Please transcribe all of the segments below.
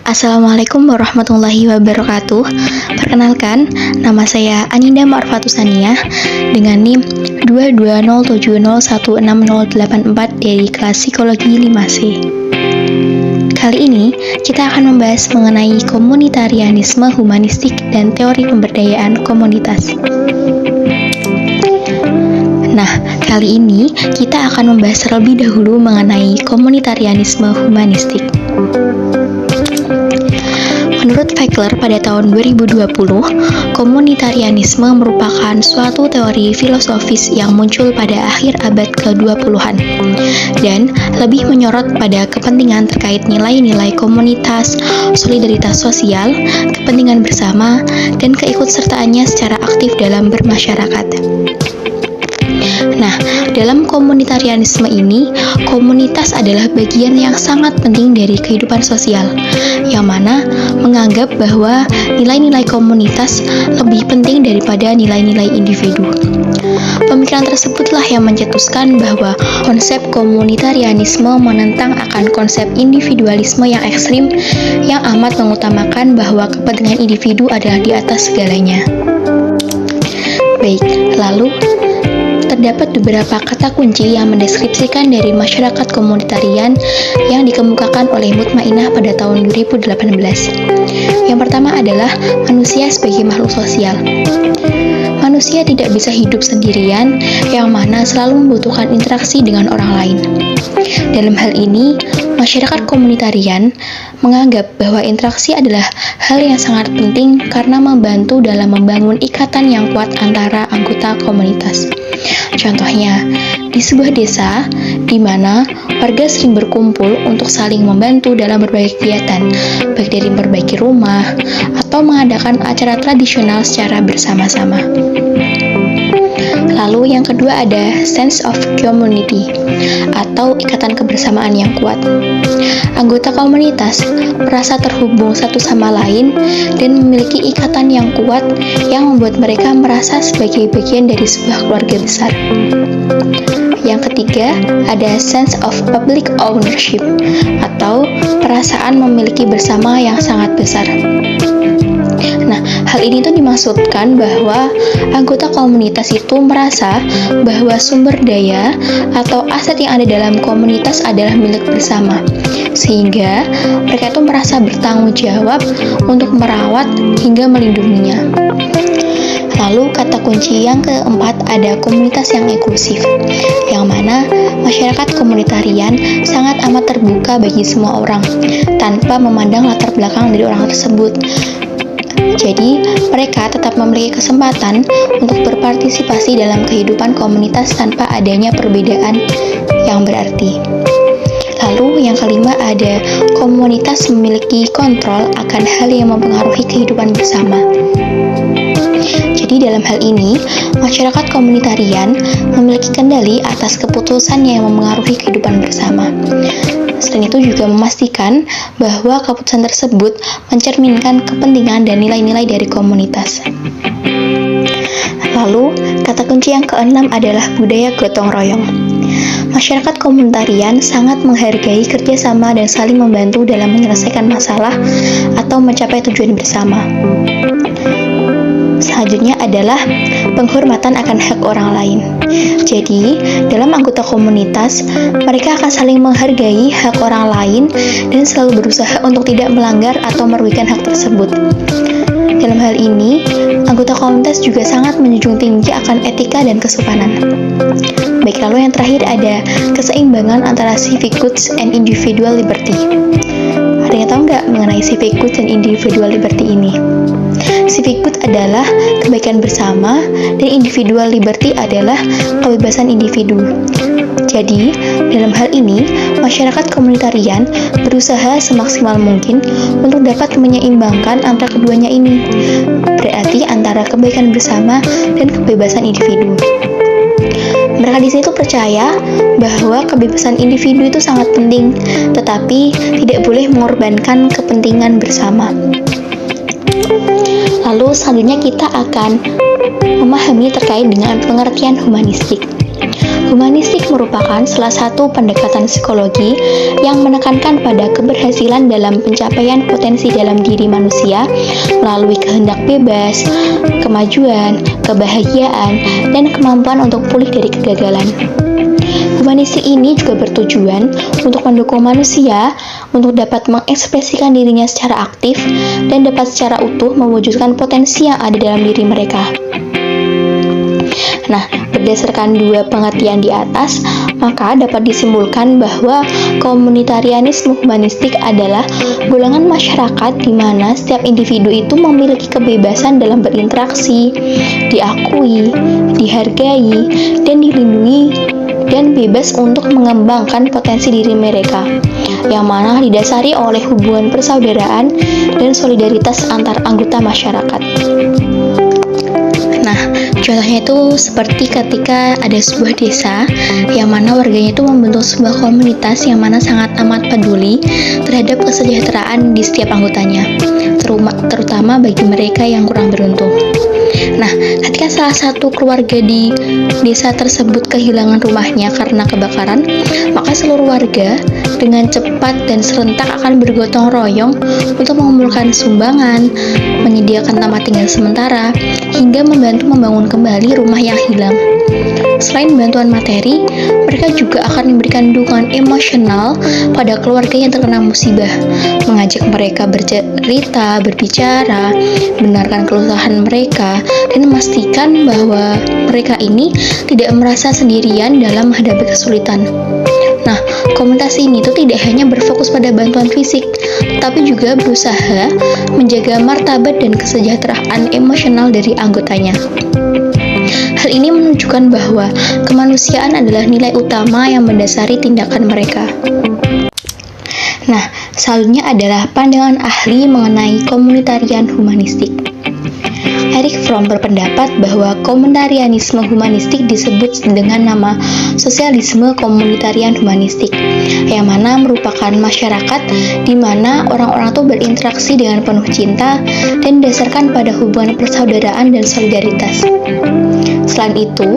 Assalamualaikum warahmatullahi wabarakatuh. Perkenalkan, nama saya Aninda Marfatusania dengan NIM 22070160084 dari kelas Psikologi 5C. Kali ini kita akan membahas mengenai komunitarianisme humanistik dan teori pemberdayaan komunitas. Nah, kali ini kita akan membahas terlebih dahulu mengenai komunitarianisme humanistik. Menurut Fackler pada tahun 2020, komunitarianisme merupakan suatu teori filosofis yang muncul pada akhir abad ke-20-an dan lebih menyorot pada kepentingan terkait nilai-nilai komunitas, solidaritas sosial, kepentingan bersama, dan keikutsertaannya secara aktif dalam bermasyarakat. Nah, dalam komunitarianisme ini, komunitas adalah bagian yang sangat penting dari kehidupan sosial, yang mana menganggap bahwa nilai-nilai komunitas lebih penting daripada nilai-nilai individu. Pemikiran tersebutlah yang mencetuskan bahwa konsep komunitarianisme menentang akan konsep individualisme yang ekstrim yang amat mengutamakan bahwa kepentingan individu adalah di atas segalanya. Baik, lalu terdapat beberapa kata kunci yang mendeskripsikan dari masyarakat komunitarian yang dikemukakan oleh Mutmainah pada tahun 2018. Yang pertama adalah manusia sebagai makhluk sosial. Manusia tidak bisa hidup sendirian, yang mana selalu membutuhkan interaksi dengan orang lain. Dalam hal ini, masyarakat komunitarian menganggap bahwa interaksi adalah hal yang sangat penting karena membantu dalam membangun ikatan yang kuat antara anggota komunitas. Contohnya, di sebuah desa di mana warga sering berkumpul untuk saling membantu dalam berbagai kegiatan, baik dari memperbaiki rumah atau mengadakan acara tradisional secara bersama-sama. Lalu yang kedua ada sense of community atau ikatan kebersamaan yang kuat. Anggota komunitas merasa terhubung satu sama lain dan memiliki ikatan yang kuat yang membuat mereka merasa sebagai bagian dari sebuah keluarga besar. Yang ketiga ada sense of public ownership atau perasaan memiliki bersama yang sangat besar. Nah, hal ini tuh dimaksudkan bahwa anggota komunitas itu merasa bahwa sumber daya atau aset yang ada dalam komunitas adalah milik bersama, sehingga mereka itu merasa bertanggung jawab untuk merawat hingga melindunginya. Lalu kata kunci yang keempat ada komunitas yang inklusif, yang mana masyarakat komunitarian sangat amat terbuka bagi semua orang, tanpa memandang latar belakang dari orang tersebut. Jadi, mereka tetap memiliki kesempatan untuk berpartisipasi dalam kehidupan komunitas tanpa adanya perbedaan yang berarti. Lalu, yang kelima ada komunitas memiliki kontrol akan hal yang mempengaruhi kehidupan bersama. Jadi, dalam hal ini, masyarakat komunitarian memiliki kendali atas keputusan yang mempengaruhi kehidupan bersama. Selain itu juga memastikan bahwa keputusan tersebut mencerminkan kepentingan dan nilai-nilai dari komunitas. Lalu, kata kunci yang keenam adalah budaya gotong royong. Masyarakat komunitarian sangat menghargai kerjasama dan saling membantu dalam menyelesaikan masalah atau mencapai tujuan bersama. Selanjutnya adalah penghormatan akan hak orang lain. Jadi, dalam anggota komunitas, mereka akan saling menghargai hak orang lain dan selalu berusaha untuk tidak melanggar atau merugikan hak tersebut. Dalam hal ini, anggota komunitas juga sangat menjunjung tinggi akan etika dan kesopanan. Baik, lalu yang terakhir ada keseimbangan antara civic goods and individual liberty. Ada yang tahu nggak mengenai civic goods dan individual liberty ini? Civic good adalah kebaikan bersama dan individual liberty adalah kebebasan individu. Jadi, dalam hal ini, masyarakat komunitarian berusaha semaksimal mungkin untuk dapat menyeimbangkan antara keduanya ini, berarti antara kebaikan bersama dan kebebasan individu. Mereka di sini tuh percaya bahwa kebebasan individu itu sangat penting, tetapi tidak boleh mengorbankan kepentingan bersama. Lalu selanjutnya kita akan memahami terkait dengan pengertian humanistik. Humanistik merupakan salah satu pendekatan psikologi yang menekankan pada keberhasilan dalam pencapaian potensi dalam diri manusia melalui kehendak bebas, kemajuan, kebahagiaan, dan kemampuan untuk pulih dari kegagalan. Humanistik ini juga bertujuan untuk mendukung manusia untuk dapat mengekspresikan dirinya secara aktif dan dapat secara utuh mewujudkan potensi yang ada dalam diri mereka. Nah, berdasarkan dua pengertian di atas, maka dapat disimpulkan bahwa komunitarianisme humanistik adalah golongan masyarakat di mana setiap individu itu memiliki kebebasan dalam berinteraksi, diakui, dihargai, dan dilindungi dan bebas untuk mengembangkan potensi diri mereka, yang mana didasari oleh hubungan persaudaraan dan solidaritas antar anggota masyarakat. Nah, contohnya itu seperti ketika ada sebuah desa yang mana warganya itu membentuk sebuah komunitas yang mana sangat amat peduli terhadap kesejahteraan di setiap anggotanya, terutama bagi mereka yang kurang beruntung. Nah, ketika salah satu keluarga di desa tersebut kehilangan rumahnya karena kebakaran, maka seluruh warga dengan cepat dan serentak akan bergotong royong untuk mengumpulkan sumbangan, menyediakan tempat tinggal sementara, hingga membantu membangun kembali rumah yang hilang. Selain bantuan materi, mereka juga akan memberikan dukungan emosional pada keluarga yang terkena musibah, mengajak mereka bercerita, berbicara, mendengarkan keluhan mereka, dan memastikan bahwa mereka ini tidak merasa sendirian dalam menghadapi kesulitan. Nah, komunitas ini tuh tidak hanya berfokus pada bantuan fisik, tetapi juga berusaha menjaga martabat dan kesejahteraan emosional dari anggotanya. Hal ini menunjukkan bahwa kemanusiaan adalah nilai utama yang mendasari tindakan mereka. Nah, selanjutnya adalah pandangan ahli mengenai komunitarian humanistik. Erich Fromm berpendapat bahwa komunitarianisme humanistik disebut dengan nama sosialisme komunitarian humanistik, yang mana merupakan masyarakat di mana orang-orang itu berinteraksi dengan penuh cinta dan didasarkan pada hubungan persaudaraan dan solidaritas. Selain itu,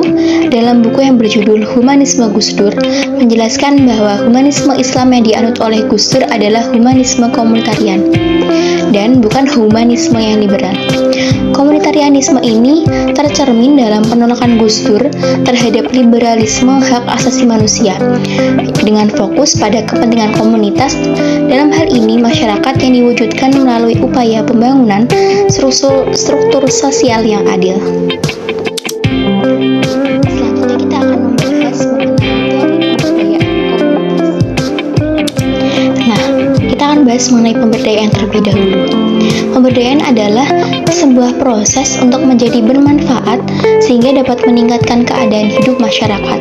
dalam buku yang berjudul Humanisme Gus Dur menjelaskan bahwa humanisme Islam yang dianut oleh Gus Dur adalah humanisme komunitarian dan bukan humanisme yang liberal. Komunitarianisme ini tercermin dalam penolakan Gus Dur terhadap liberalisme hak asasi manusia dengan fokus pada kepentingan komunitas. Dalam hal ini, masyarakat yang diwujudkan melalui upaya pembangunan struktur sosial yang adil. Selanjutnya kita akan membahas mengenai teori pemberdayaan komunitas. Nah, kita akan bahas mengenai pemberdayaan terlebih dahulu. Pemberdayaan adalah sebuah proses untuk menjadi bermanfaat sehingga dapat meningkatkan keadaan hidup masyarakat.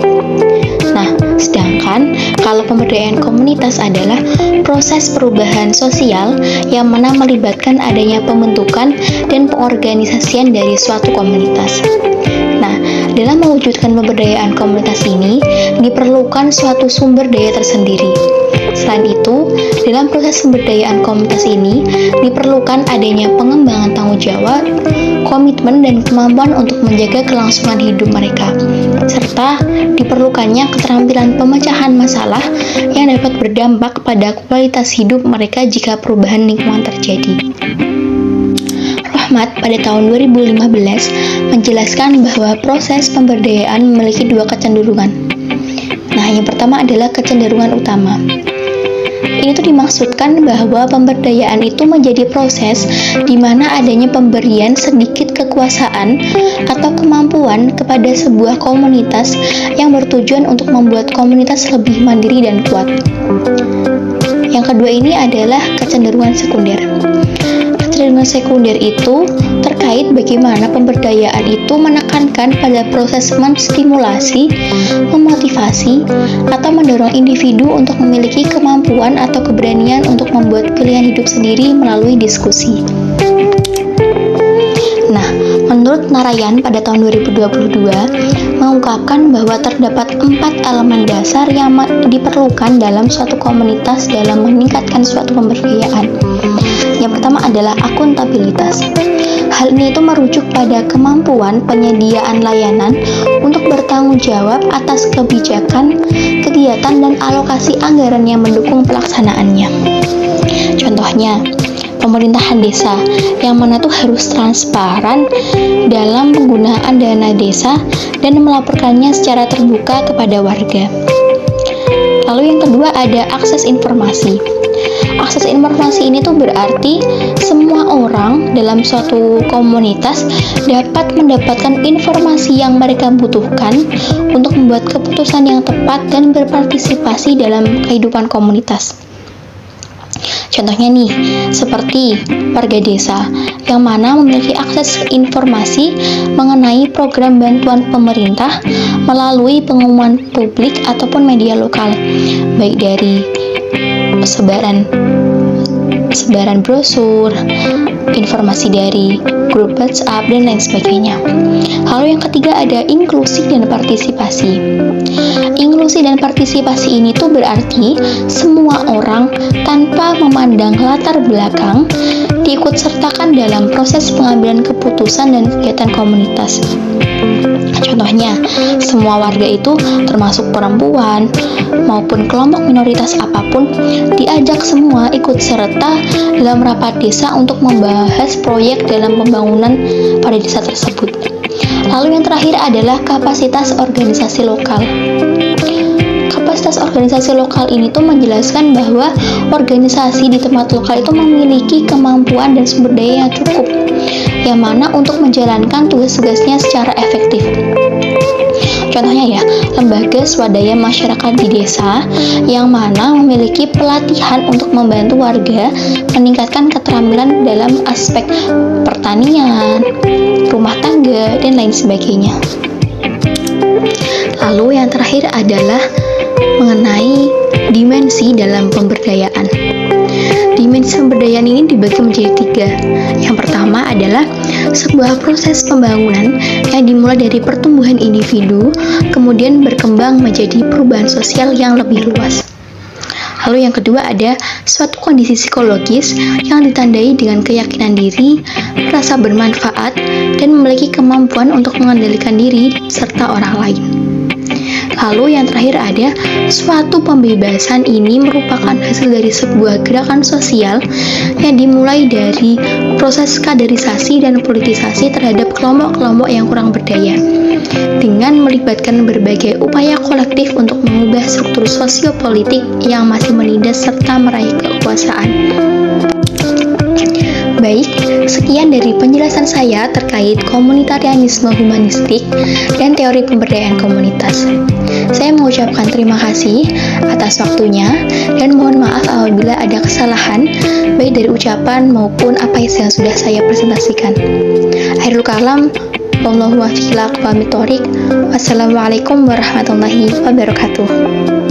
Nah, sedangkan kalau pemberdayaan komunitas adalah proses perubahan sosial yang mana melibatkan adanya pembentukan dan pengorganisasian dari suatu komunitas. Nah, dalam mewujudkan pemberdayaan komunitas ini diperlukan suatu sumber daya tersendiri. Selain itu, dalam proses pemberdayaan komunitas ini diperlukan adanya pengembangan tanggung jawab, komitmen, dan kemampuan untuk menjaga kelangsungan hidup mereka, serta diperlukannya keterampilan pemecahan masalah yang dapat berdampak pada kualitas hidup mereka jika perubahan lingkungan terjadi. Rahmat pada tahun 2015 menjelaskan bahwa proses pemberdayaan memiliki dua kecenderungan. Nah, yang pertama adalah kecenderungan utama. Ini tuh dimaksudkan bahwa pemberdayaan itu menjadi proses di mana adanya pemberian sedikit kekuasaan atau kemampuan kepada sebuah komunitas yang bertujuan untuk membuat komunitas lebih mandiri dan kuat. Yang kedua ini adalah kecenderungan sekunder. Kecenderungan sekunder itu terkait bagaimana pemberdayaan itu menekankan pada proses menstimulasi, memotivasi, atau mendorong individu untuk memiliki kemampuan atau keberanian untuk membuat pilihan hidup sendiri melalui diskusi. Nah, menurut Narayan pada tahun 2022 mengungkapkan bahwa terdapat 4 elemen dasar yang diperlukan dalam suatu komunitas dalam meningkatkan suatu pemberdayaan. Yang pertama adalah akuntabilitas. Hal ini itu merujuk pada kemampuan penyediaan layanan untuk untuk bertanggung jawab atas kebijakan, kegiatan, dan alokasi anggaran yang mendukung pelaksanaannya. Contohnya, pemerintahan desa yang mana tuh harus transparan dalam penggunaan dana desa dan melaporkannya secara terbuka kepada warga. Lalu yang kedua ada akses informasi. Akses informasi ini tuh berarti semua orang dalam suatu komunitas dapat mendapatkan informasi yang mereka butuhkan untuk membuat keputusan yang tepat dan berpartisipasi dalam kehidupan komunitas. Contohnya nih, seperti warga desa yang mana memiliki akses informasi mengenai program bantuan pemerintah melalui pengumuman publik ataupun media lokal, baik dari sebaran brosur, informasi dari grup WhatsApp, dan lain sebagainya. Lalu yang ketiga ada inklusi dan partisipasi. Inklusi dan partisipasi ini tuh berarti semua orang tanpa memandang latar belakang diikut sertakan dalam proses pengambilan keputusan dan kegiatan komunitas. Contohnya, semua warga itu termasuk perempuan maupun kelompok minoritas apapun diajak semua ikut serta dalam rapat desa untuk membahas proyek dalam pembangunan pada desa tersebut. Lalu yang terakhir adalah kapasitas organisasi lokal. Kapasitas organisasi lokal ini tuh menjelaskan bahwa organisasi di tempat lokal itu memiliki kemampuan dan sumber daya yang cukup, yang mana untuk menjalankan tugas-tugasnya secara efektif. Contohnya ya, lembaga swadaya masyarakat di desa yang mana memiliki pelatihan untuk membantu warga meningkatkan keterampilan dalam aspek pertanian, rumah tangga, dan lain sebagainya. Lalu yang terakhir adalah mengenai dimensi dalam pemberdayaan. Dimensi pemberdayaan ini dibagi menjadi 3. Yang pertama adalah sebuah proses pembangunan yang dimulai dari pertumbuhan individu, kemudian berkembang menjadi perubahan sosial yang lebih luas. Lalu yang kedua ada suatu kondisi psikologis yang ditandai dengan keyakinan diri, rasa bermanfaat, dan memiliki kemampuan untuk mengendalikan diri serta orang lain. Lalu yang terakhir ada suatu pembebasan. Ini merupakan hasil dari sebuah gerakan sosial yang dimulai dari proses kaderisasi dan politisasi terhadap kelompok-kelompok yang kurang berdaya dengan melibatkan berbagai upaya kolektif untuk mengubah struktur sosiopolitik yang masih menindas serta meraih kekuasaan. Baik, sekian dari penjelasan saya terkait komunitarianisme humanistik dan teori pemberdayaan komunitas. Saya mengucapkan terima kasih atas waktunya dan mohon maaf apabila ada kesalahan baik dari ucapan maupun apa yang sudah saya presentasikan. Akhirul kalam, wallahu muwaffiq ila aqwamit thoriq. Wassalamualaikum warahmatullahi wabarakatuh.